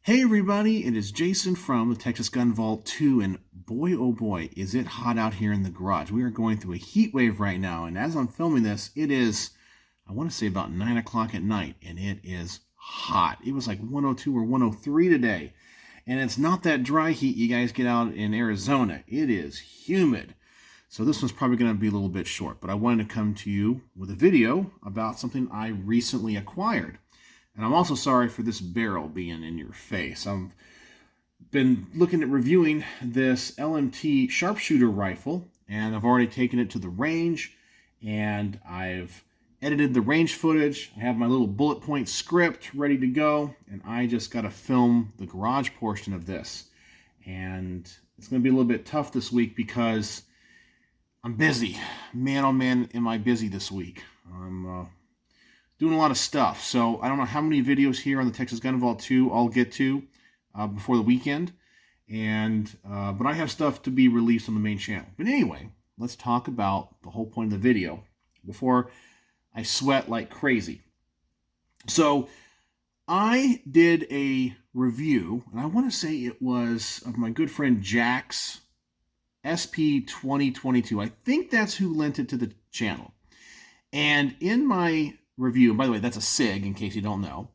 Hey everybody, it is Jason from the Texas Gun Vault 2, and boy oh boy is it hot out here in the garage. We are going through a heat wave right now, and as I'm filming this, it is, I want to say about 9 o'clock at night, and it is hot. It was like 102 or 103 today, and it's not that dry heat you guys get out in Arizona. It is humid. So this one's probably going to be a little bit short, but I wanted to come to you with a video about something I recently acquired. And I'm also sorry for this barrel being in your face. I've been looking at reviewing this LMT sharpshooter rifle, and I've already taken it to the range, and I've edited the range footage. I have my little bullet point script ready to go, and I just got to film the garage portion of this. And it's going to be a little bit tough this week because I'm busy. Man, oh man, am I busy this week. I'm doing a lot of stuff, so I don't know how many videos here on the Texas Gun Vault 2 I'll get to before the weekend, but I have stuff to be released on the main channel. But anyway, let's talk about the whole point of the video before I sweat like crazy. So I did a review, and I want to say it was of my good friend Jack's SP2022. I think that's who lent it to the channel. And in my review, and by the way, that's a Sig in case you don't know,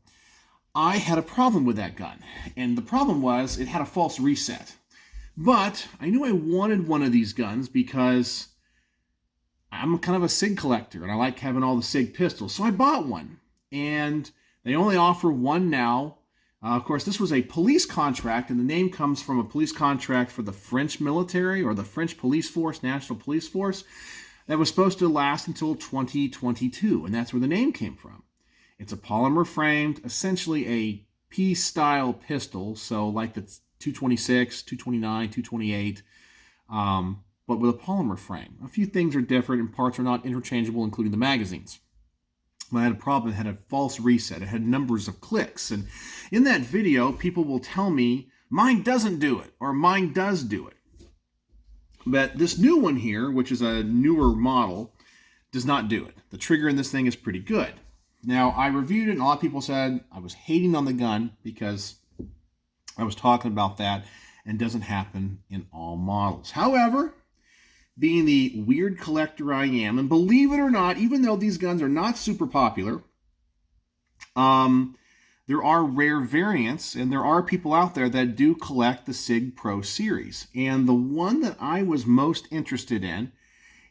I had a problem with that gun. And the problem was it had a false reset. But I knew I wanted one of these guns because I'm kind of a Sig collector and I like having all the Sig pistols. So I bought one. And they only offer one now. Of course, this was a police contract, and the name comes from a police contract for the French military or the French police force, National Police Force, that was supposed to last until 2022, and that's where the name came from. It's a polymer framed, essentially a P-style pistol, so like the 226, 229, 228, but with a polymer frame. A few things are different, and parts are not interchangeable, including the magazines. But I had a problem. It had a false reset. It had numbers of clicks, and in that video, people will tell me, mine doesn't do it, or mine does do it. But this new one here, which is a newer model, does not do it. The trigger in this thing is pretty good. Now, I reviewed it, and a lot of people said I was hating on the gun because I was talking about that, and it doesn't happen in all models. However, being the weird collector I am, and believe it or not, even though these guns are not super popular, there are rare variants, and there are people out there that do collect the Sig Pro Series. And the one that I was most interested in,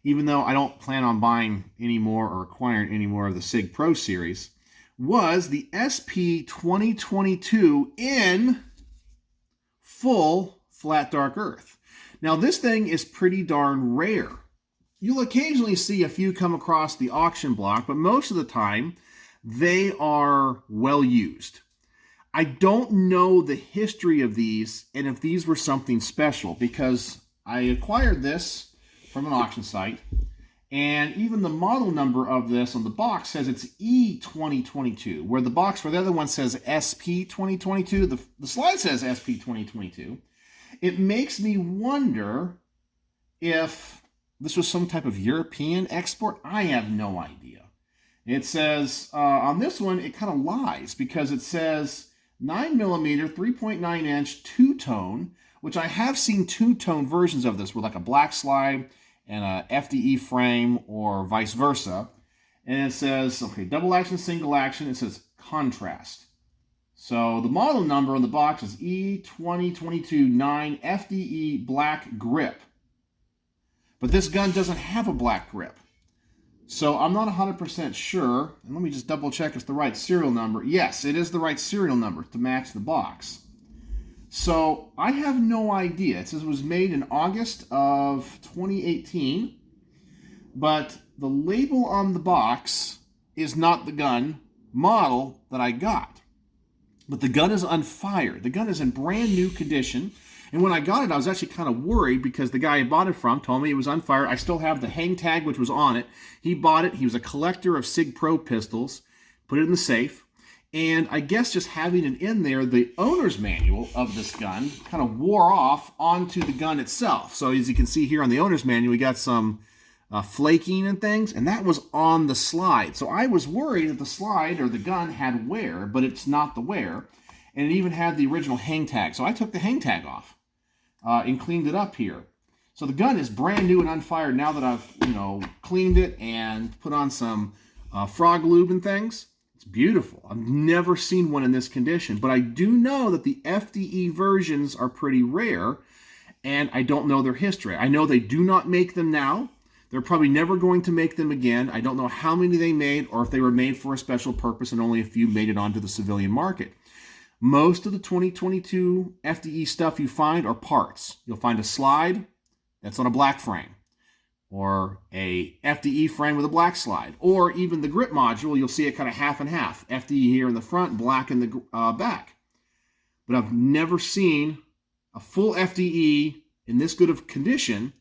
even though I don't plan on buying any more or acquiring any more of the Sig Pro Series, was the SP2022 in full flat dark earth. Now, this thing is pretty darn rare. You'll occasionally see a few come across the auction block, but most of the time, they are well used. I don't know the history of these and if these were something special, because I acquired this from an auction site, and even the model number of this on the box says it's E2022, where the box for the other one says SP2022. The slide says SP2022. It makes me wonder if this was some type of European export. I have no idea. It says, on this one, it kind of lies because it says 9mm, 3.9 inch, two-tone, which I have seen two-tone versions of this with like a black slide and a FDE frame or vice versa. And it says, okay, double action, single action. It says contrast. So the model number on the box is E2022-9 FDE black grip. But this gun doesn't have a black grip. So I'm not 100% sure, and let me just double check it's the right serial number. Yes, it is the right serial number to match the box. So I have no idea. It says it was made in August of 2018, but the label on the box is not the gun model that I got. But the gun is unfired. The gun is in brand new condition. And when I got it, I was actually kind of worried because the guy I bought it from told me it was unfired. I still have the hang tag, which was on it. He bought it. He was a collector of Sig Pro pistols, put it in the safe. And I guess just having it in there, the owner's manual of this gun kind of wore off onto the gun itself. So as you can see here on the owner's manual, we got some flaking and things, and that was on the slide. So I was worried that the slide or the gun had wear, but it's not the wear. and it even had the original hang tag. So I took the hang tag off and cleaned it up here. So the gun is brand new and unfired now that I've, cleaned it and put on some frog lube and things. It's beautiful. I've never seen one in this condition, but I do know that the FDE versions are pretty rare, and I don't know their history. I know they do not make them now. They're probably never going to make them again. I don't know how many they made or if they were made for a special purpose and only a few made it onto the civilian market. Most of the 2022 FDE stuff you find are parts. You'll find a slide that's on a black frame, or a FDE frame with a black slide, or even the grip module, you'll see it kind of half and half. FDE here in the front, black in the back. But I've never seen a full FDE in this good of condition,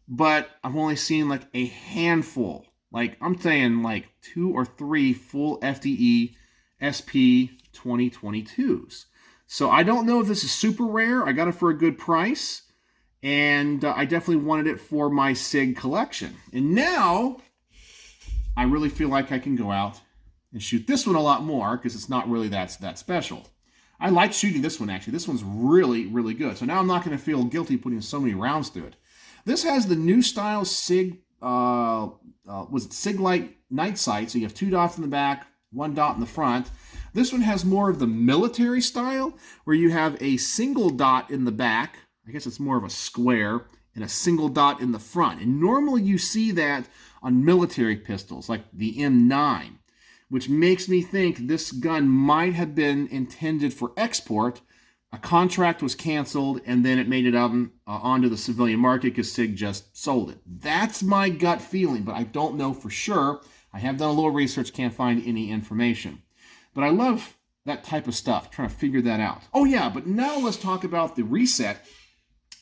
but I've only seen like a handful. Like I'm saying like 2 or 3 full FDE SP2022s. So I don't know if this is super rare. I got it for a good price, and I definitely wanted it for my SIG collection. And now I really feel like I can go out and shoot this one a lot more because it's not really that special. I like shooting this one, actually. This one's really, really good. So now I'm not going to feel guilty putting so many rounds through it. This has the new style Sig, Sig Light night sight. So you have 2 dots in the back, 1 dot in the front. This one has more of the military style, where you have a single dot in the back. I guess it's more of a square, and a single dot in the front. And normally you see that on military pistols, like the M9, which makes me think this gun might have been intended for export. A contract was canceled, and then it made it onto the civilian market because SIG just sold it. That's my gut feeling, but I don't know for sure. I have done a little research, can't find any information. But I love that type of stuff, trying to figure that out. Oh yeah, but now let's talk about the reset,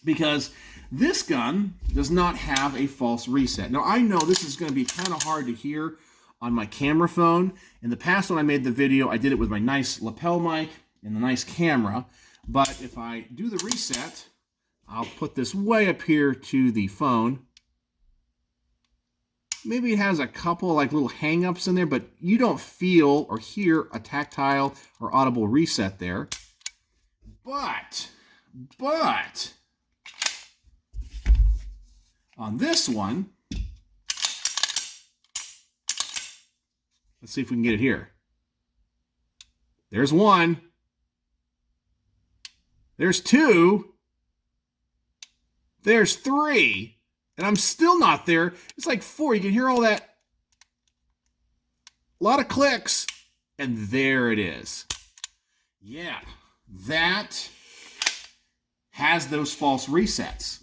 because this gun does not have a false reset. Now I know this is going to be kind of hard to hear on my camera phone. In the past when I made the video, I did it with my nice lapel mic and the nice camera. But if I do the reset, I'll put this way up here to the phone. Maybe it has a couple like little hang-ups in there, but you don't feel or hear a tactile or audible reset there. But on this one, let's see if we can get it here. There's 1. There's 2. There's 3. And I'm still not there. It's like 4. You can hear all that. A lot of clicks. And there it is. Yeah. That has those false resets.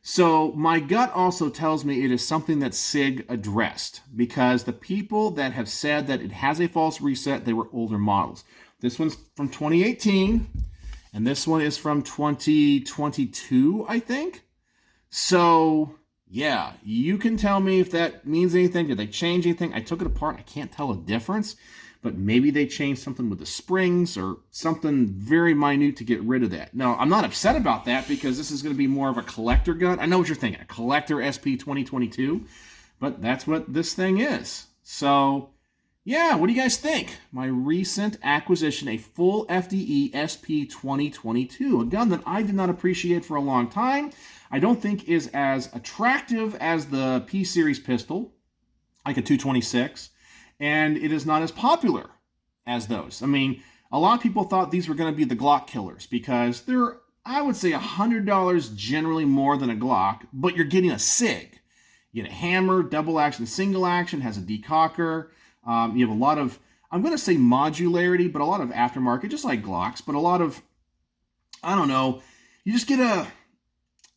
So my gut also tells me it is something that SIG addressed, because the people that have said that it has a false reset, they were older models. This one's from 2018. And this one is from 2022, I think. So, yeah, you can tell me if that means anything. Did they change anything? I took it apart. I can't tell a difference. But maybe they changed something with the springs or something very minute to get rid of that. Now, I'm not upset about that because this is going to be more of a collector gun. I know what you're thinking, a collector SP2022. But that's what this thing is. So, yeah, what do you guys think? My recent acquisition, a full FDE SP2022, a gun that I did not appreciate for a long time. I don't think is as attractive as the P Series pistol, like a 226, and it is not as popular as those. I mean, a lot of people thought these were going to be the Glock killers because they're, I would say, $100 generally more than a Glock, but you're getting a SIG. You get a hammer, double action, single action, has a decocker. You have a lot of, I'm going to say modularity, but a lot of aftermarket, just like Glocks, but a lot of, I don't know, you just get a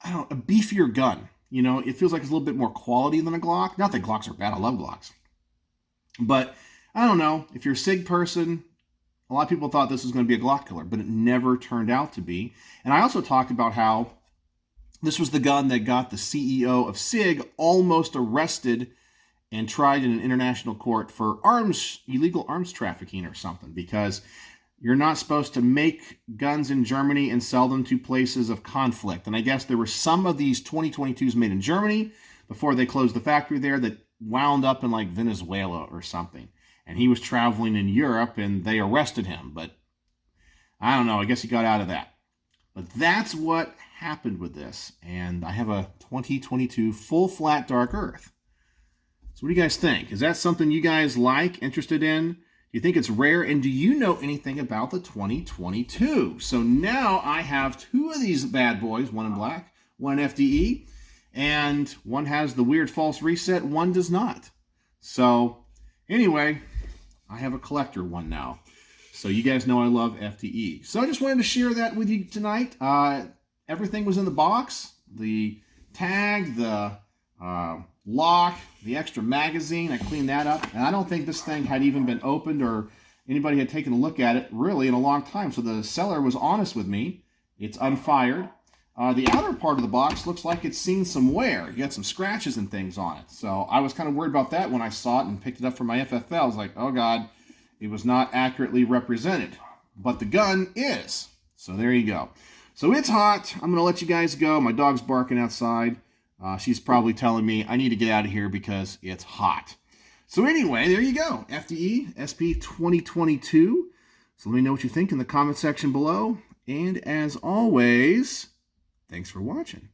beefier gun. You know, it feels like it's a little bit more quality than a Glock. Not that Glocks are bad, I love Glocks. But, I don't know, if you're a SIG person, a lot of people thought this was going to be a Glock killer, but it never turned out to be. And I also talked about how this was the gun that got the CEO of SIG almost arrested and tried in an international court for illegal arms trafficking or something, because you're not supposed to make guns in Germany and sell them to places of conflict. And I guess there were some of these 2022s made in Germany before they closed the factory there that wound up in like Venezuela or something. And he was traveling in Europe and they arrested him. But I don't know. I guess he got out of that. But that's what happened with this. And I have a 2022 full flat dark earth. So what do you guys think? Is that something you guys like, interested in? Do you think it's rare? And do you know anything about the 2022? So now I have two of these bad boys, one in black, one FDE, and one has the weird false reset, one does not. So anyway, I have a collector one now. So you guys know I love FDE. So I just wanted to share that with you tonight. Everything was in the box. The tag, the lock, the extra magazine, I cleaned that up. And I don't think this thing had even been opened or anybody had taken a look at it really in a long time. So the seller was honest with me. It's unfired. The outer part of the box looks like it's seen some wear. You got some scratches and things on it. So I was kind of worried about that when I saw it and picked it up from my FFL. I was like, oh God, it was not accurately represented. But the gun is. So there you go. So it's hot. I'm going to let you guys go. My dog's barking outside. She's probably telling me I need to get out of here because it's hot. So anyway, there you go. FDE SP2022. So let me know what you think in the comment section below. And as always, thanks for watching.